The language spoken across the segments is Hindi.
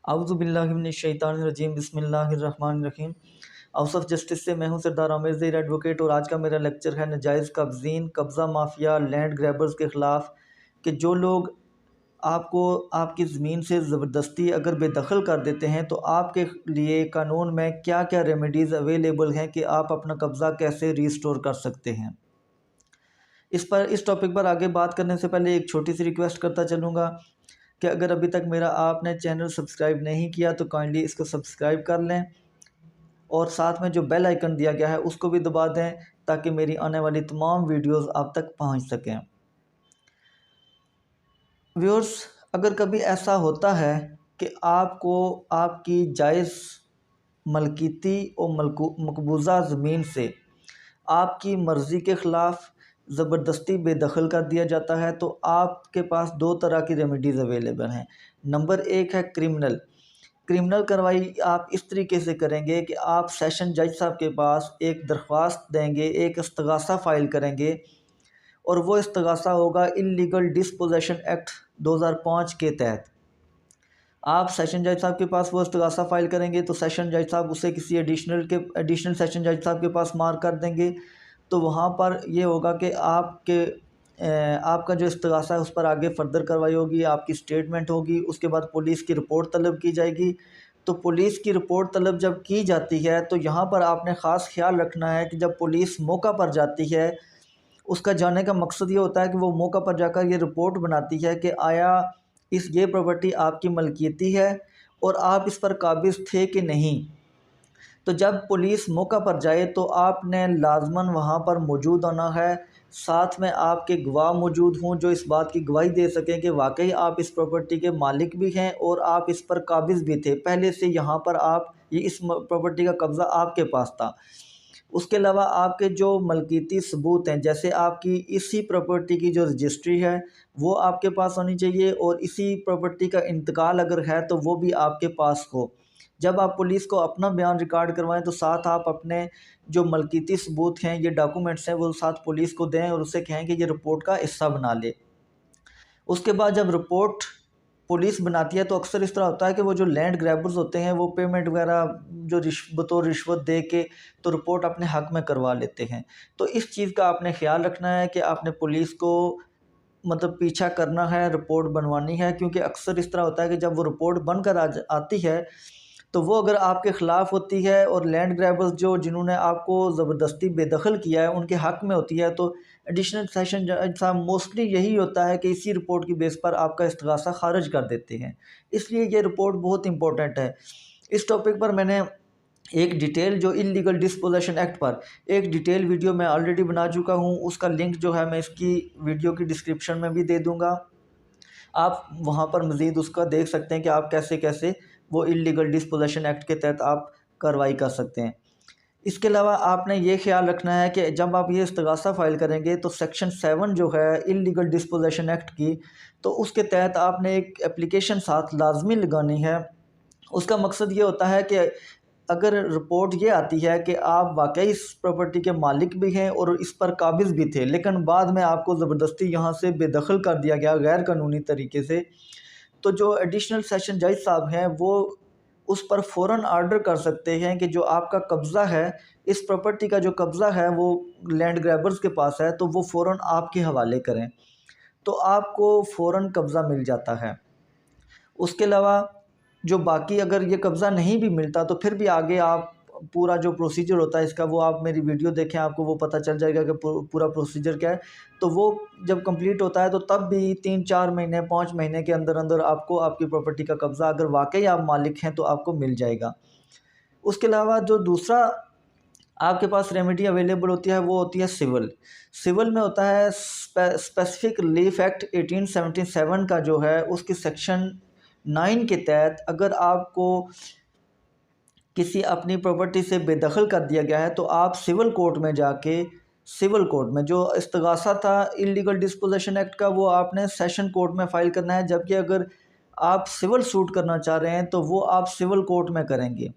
औज़ुबिल्लाहिमिनश्शैतानिर्रजीम बिस्मिल्लाहिर्रहमानिर्रहीम। हाउस ऑफ जस्टिस से मैं हूं सरदार आमिर ज़हीर एडवोकेट और आज का मेरा लेक्चर है नजायज़ कब्ज़ीन कब्ज़ा माफिया लैंड ग्रैबर्स के ख़िलाफ़ कि जो लोग आपको आपकी ज़मीन से ज़बरदस्ती अगर बेदखल कर देते हैं तो आपके लिए कानून में क्या क्या रेमेडीज़ अवेलेबल हैं कि आप अपना कब्ज़ा कैसे रीस्टोर कर सकते हैं। इस टॉपिक पर आगे बात करने से पहले एक छोटी सी रिक्वेस्ट करता चलूँगा कि अगर अभी तक मेरा आपने चैनल सब्सक्राइब नहीं किया तो काइंडली इसको सब्सक्राइब कर लें और साथ में जो बेल आइकन दिया गया है उसको भी दबा दें ताकि मेरी आने वाली तमाम वीडियोस आप तक पहुंच सकें। व्यूअर्स, अगर कभी ऐसा होता है कि आपको आपकी जायज़ मलकीती और मकबूजा ज़मीन से आपकी मर्ज़ी के ख़िलाफ़ ज़बरदस्ती बेदखल कर दिया जाता है तो आपके पास दो तरह की रेमेडीज़ अवेलेबल हैं। नंबर एक है क्रिमिनल कार्रवाई आप इस तरीके से करेंगे कि आप सेशन जज साहब के पास एक दरख्वास्त देंगे, एक इस्तगासा फ़ाइल करेंगे और वो इस्तगासा होगा इल्लीगल डिस्पोजेशन एक्ट 2005 के तहत। आप सेशन जज साहब के पास वो इस्तगासा फ़ाइल करेंगे तो सेशन जज साहब उसे किसी एडिशनल सेशन जज साहब के पास मार कर देंगे। तो वहाँ पर ये होगा कि आपका जो इस्तगासा है उस पर आगे फर्दर कार्रवाई होगी, आपकी स्टेटमेंट होगी, उसके बाद पुलिस की रिपोर्ट तलब की जाएगी। तो पुलिस की रिपोर्ट तलब जब की जाती है तो यहाँ पर आपने ख़ास ख्याल रखना है कि जब पुलिस मौका पर जाती है, उसका जाने का मकसद ये होता है कि वो मौका पर जाकर ये रिपोर्ट बनाती है कि आया ये प्रॉपर्टी आपकी मलकियती है और आप इस पर काबिज़ थे कि नहीं। तो जब पुलिस मौका पर जाए तो आपने लाजमन वहाँ पर मौजूद होना है, साथ में आपके गवाह मौजूद हों जो इस बात की गवाही दे सकें कि वाकई आप इस प्रॉपर्टी के मालिक भी हैं और आप इस पर काबिज़ भी थे, पहले से यहाँ पर आप ये इस प्रॉपर्टी का कब्ज़ा आपके पास था। उसके अलावा आपके जो मलकीती सबूत हैं, जैसे आपकी इसी प्रॉपर्टी की जो रजिस्ट्री है वो आपके पास होनी चाहिए और इसी प्रॉपर्टी का इंतकाल अगर है तो वो भी आपके पास हो। जब आप पुलिस को अपना बयान रिकॉर्ड करवाएं तो साथ आप अपने जो मलकीती सबूत हैं, ये डॉक्यूमेंट्स हैं, वो साथ पुलिस को दें और उससे कहें कि ये रिपोर्ट का हिस्सा बना ले। उसके बाद जब रिपोर्ट पुलिस बनाती है तो अक्सर इस तरह होता है कि वो जो लैंड ग्रैबर्स होते हैं वो पेमेंट वगैरह जो बतौर रिश्वत दे के तो रिपोर्ट अपने हक में करवा लेते हैं। तो इस चीज़ का आपने ख्याल रखना है कि आपने पुलिस को मतलब पीछा करना है, रिपोर्ट बनवानी है, क्योंकि अक्सर इस तरह होता है कि जब वो रिपोर्ट बनकर आती है तो वो अगर आपके ख़िलाफ़ होती है और लैंड ग्रैबर्स जो जिन्होंने आपको ज़बरदस्ती बेदखल किया है उनके हक़ में होती है तो एडिशनल सेशन जज साहब मोस्टली यही होता है कि इसी रिपोर्ट की बेस पर आपका इस्तगासा ख़ारिज कर देते हैं। इसलिए ये रिपोर्ट बहुत इंपॉर्टेंट है। इस टॉपिक पर मैंने एक डिटेल जो इल्लीगल डिस्पोजेशन एक्ट पर एक डिटेल वीडियो मैं ऑलरेडी बना चुका हूँ, उसका लिंक जो है मैं इसकी वीडियो की डिस्क्रिप्शन में भी दे दूँगा। आप वहाँ पर मज़ीद उसका देख सकते हैं कि आप कैसे कैसे वो इल्लीगल डिस्पोजेशन एक्ट के तहत आप कार्रवाई कर सकते हैं। इसके अलावा आपने ये ख्याल रखना है कि जब आप ये इस्तगासा फ़ाइल करेंगे तो सेक्शन 7 जो है इल्लीगल डिस्पोजेशन एक्ट की, तो उसके तहत आपने एक एप्लीकेशन साथ लाजमी लगानी है। उसका मकसद ये होता है कि अगर रिपोर्ट ये आती है कि आप वाकई इस प्रॉपर्टी के मालिक भी हैं और इस पर काबिज़ भी थे, लेकिन बाद में आपको ज़बरदस्ती यहाँ से बेदखल कर दिया गया गैर कानूनी तरीके से, तो जो एडिशनल सेशन जज साहब हैं वो उस पर फ़ौरन आर्डर कर सकते हैं कि जो आपका कब्ज़ा है, इस प्रॉपर्टी का जो कब्ज़ा है वो लैंड ग्रैबर्स के पास है तो वो फ़ौरन आपके हवाले करें, तो आपको फ़ौरन कब्ज़ा मिल जाता है। उसके अलावा जो बाकी अगर ये कब्ज़ा नहीं भी मिलता तो फिर भी आगे आप पूरा जो प्रोसीजर होता है इसका वो आप मेरी वीडियो देखें, आपको वो पता चल जाएगा कि पूरा प्रोसीजर क्या है। तो वो जब कंप्लीट होता है तो तब भी 3-4 महीने 5 महीने के अंदर अंदर आपको आपकी प्रॉपर्टी का कब्ज़ा अगर वाकई आप मालिक हैं तो आपको मिल जाएगा। उसके अलावा जो दूसरा आपके पास रेमेडी अवेलेबल होती है वो होती है सिविल में होता है स्पेसिफिक रिलीफ एक्ट 1877 का जो है उसकी सेक्शन 9 के तहत अगर आपको किसी अपनी प्रॉपर्टी से बेदखल कर दिया गया है तो आप सिविल कोर्ट में जाके सिविल कोर्ट में जो इस्तगासा था इल्लीगल डिस्पोजेशन एक्ट का वो आपने सेशन कोर्ट में फ़ाइल करना है, जबकि अगर आप सिविल सूट करना चाह रहे हैं तो वो आप सिविल कोर्ट में करेंगे।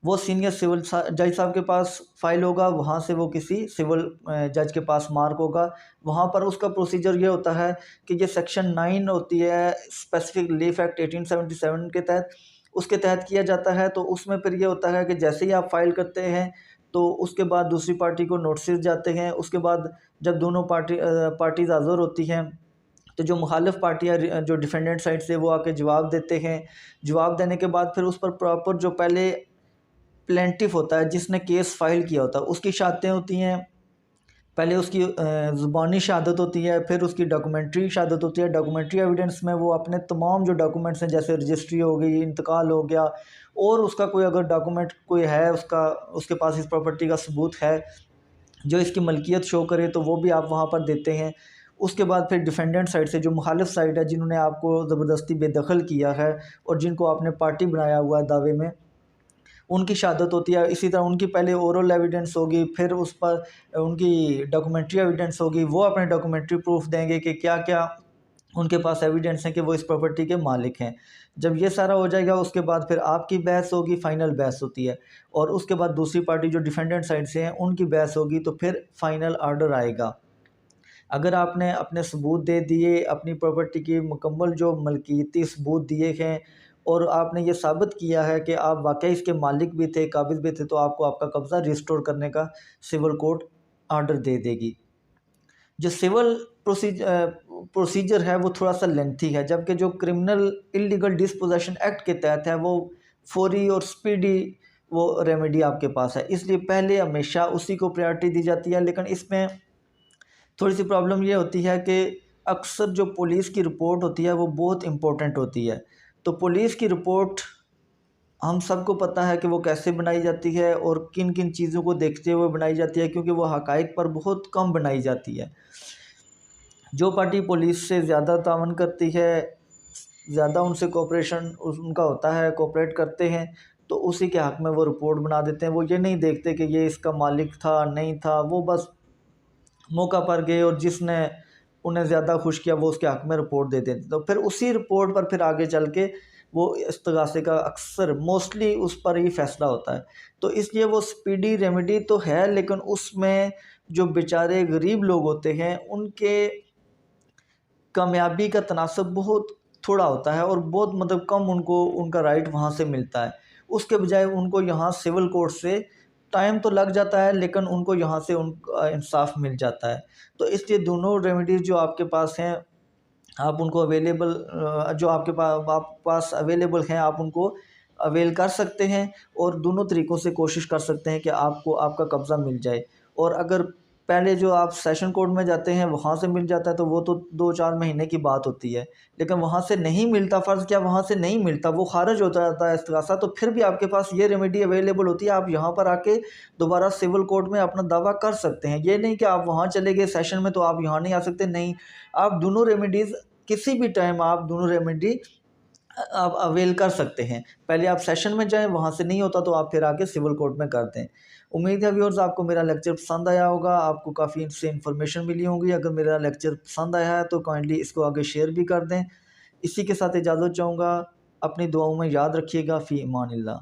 वो सीनियर सिविल जज साहब के पास फाइल होगा, वहाँ से वो किसी सिविल जज के पास मार्क होगा। वहाँ पर उसका प्रोसीजर ये होता है कि ये सेक्शन 9 होती है स्पेसिफिक लीफ एक्ट 1877 के तहत, उसके तहत किया जाता है। तो उसमें फिर ये होता है कि जैसे ही आप फाइल करते हैं तो उसके बाद दूसरी पार्टी को नोटिस जाते हैं। उसके बाद जब दोनों पार्टीज़ हाज़िर होती हैं तो जो मुखालिफ पार्टियाँ जो डिफेंडेंट साइड से वो आके जवाब देते हैं। जवाब देने के बाद फिर उस पर प्रॉपर जो पहले प्लेंटिफ होता है जिसने केस फाइल किया होता है उसकी शहादतें होती हैं। पहले उसकी ज़ुबानी शहादत होती है, फिर उसकी डॉक्यूमेंट्री शहादत होती है। डॉक्यूमेंट्री एविडेंस में वो अपने तमाम जो डॉक्यूमेंट्स हैं जैसे रजिस्ट्री हो गई, इंतकाल हो गया, और उसका कोई अगर डॉक्यूमेंट कोई है उसका, उसके पास इस प्रॉपर्टी का सबूत है जो इसकी मलकियत शो करे, तो वो भी आप वहाँ पर देते हैं। उसके बाद फिर डिफेंडेंट साइड से जो मुखालिफ साइड है जिन्होंने आपको ज़बरदस्ती बेदखल किया है और जिनको आपने पार्टी बनाया हुआ है दावे में, उनकी शहादत होती है। इसी तरह उनकी पहले ओरल एविडेंस होगी, फिर उस पर उनकी डॉक्यूमेंट्री एविडेंस होगी। वो अपने डॉक्यूमेंट्री प्रूफ देंगे कि क्या क्या उनके पास एविडेंस है कि वो इस प्रॉपर्टी के मालिक हैं। जब ये सारा हो जाएगा उसके बाद फिर आपकी बहस होगी, फाइनल बहस होती है, और उसके बाद दूसरी पार्टी जो डिफेंडेंट साइड से हैं उनकी बहस होगी, तो फिर फाइनल आर्डर आएगा। अगर आपने अपने सबूत दे दिए, अपनी प्रॉपर्टी की मुकम्मल जो मलकियती सबूत दिए हैं और आपने ये साबित किया है कि आप वाकई इसके मालिक भी थे, काबिज़ भी थे, तो आपको आपका कब्ज़ा रिस्टोर करने का सिविल कोर्ट आर्डर दे देगी। जो सिविल प्रोसीजर है वो थोड़ा सा लेंथी है, जबकि जो क्रिमिनल इलीगल डिस्पोजेशन एक्ट के तहत है वो फौरी और स्पीडी वो रेमेडी आपके पास है, इसलिए पहले हमेशा उसी को प्रायोरिटी दी जाती है। लेकिन इसमें थोड़ी सी प्रॉब्लम ये होती है कि अक्सर जो पुलिस की रिपोर्ट होती है वो बहुत इम्पोर्टेंट होती है। तो पुलिस की रिपोर्ट हम सबको पता है कि वो कैसे बनाई जाती है और किन किन चीज़ों को देखते हुए बनाई जाती है, क्योंकि वो हक़ाइक़ पर बहुत कम बनाई जाती है। जो पार्टी पुलिस से ज़्यादा तावन करती है, ज़्यादा उनसे कोऑपरेशन उनका होता है, कोऑपरेट करते हैं, तो उसी के हक़ में वो रिपोर्ट बना देते हैं। वो ये नहीं देखते कि ये इसका मालिक था, नहीं था, वो बस मौका पर गए और जिसने उन्हें ज़्यादा खुश किया वो उसके हक़ में रिपोर्ट दे देते। तो फिर उसी रिपोर्ट पर फिर आगे चल के वो इस्तगासे का अक्सर मोस्टली उस पर ही फ़ैसला होता है। तो इसलिए वो स्पीडी रेमेडी तो है, लेकिन उसमें जो बेचारे गरीब लोग होते हैं उनके कामयाबी का तनासब बहुत थोड़ा होता है और बहुत मतलब कम उनको उनका राइट वहाँ से मिलता है। उसके बजाय उनको यहाँ सिविल कोर्ट से टाइम तो लग जाता है, लेकिन उनको यहाँ से इंसाफ मिल जाता है। तो इसलिए दोनों रेमेडीज़ जो आपके पास हैं, आप उनको अवेलेबल जो आपके पास अवेलेबल हैं, आप उनको अवेल कर सकते हैं और दोनों तरीक़ों से कोशिश कर सकते हैं कि आपको आपका कब्ज़ा मिल जाए। और अगर पहले जो आप सेशन कोर्ट में जाते हैं वहाँ से मिल जाता है तो वो तो 2-4 महीने की बात होती है, लेकिन वहाँ से नहीं मिलता, फ़र्ज़ किया वहाँ से नहीं मिलता, वो ख़ारिज हो जाता है इस्तिग़ासा, तो फिर भी आपके पास ये रेमेडी अवेलेबल होती है। आप यहाँ पर आके दोबारा सिविल कोर्ट में अपना दावा कर सकते हैं। ये नहीं कि आप वहाँ चले गए सेशन में तो आप यहाँ नहीं आ सकते, नहीं, आप दोनों रेमेडीज़ किसी भी टाइम आप दोनों रेमेडी आप अवेल कर सकते हैं। पहले आप सेशन में जाएँ, वहाँ से नहीं होता तो आप फिर आके सिविल कोर्ट में कर दें। उम्मीद है व्यूअर्स आपको मेरा लेक्चर पसंद आया होगा, आपको काफ़ी इससे इन्फॉर्मेशन मिली होगी। अगर मेरा लेक्चर पसंद आया है तो काइंडली इसको आगे शेयर भी कर दें। इसी के साथ इजाज़त चाहूँगा, अपनी दुआओं में याद रखिएगा। फ़ी अमानिल्लाह।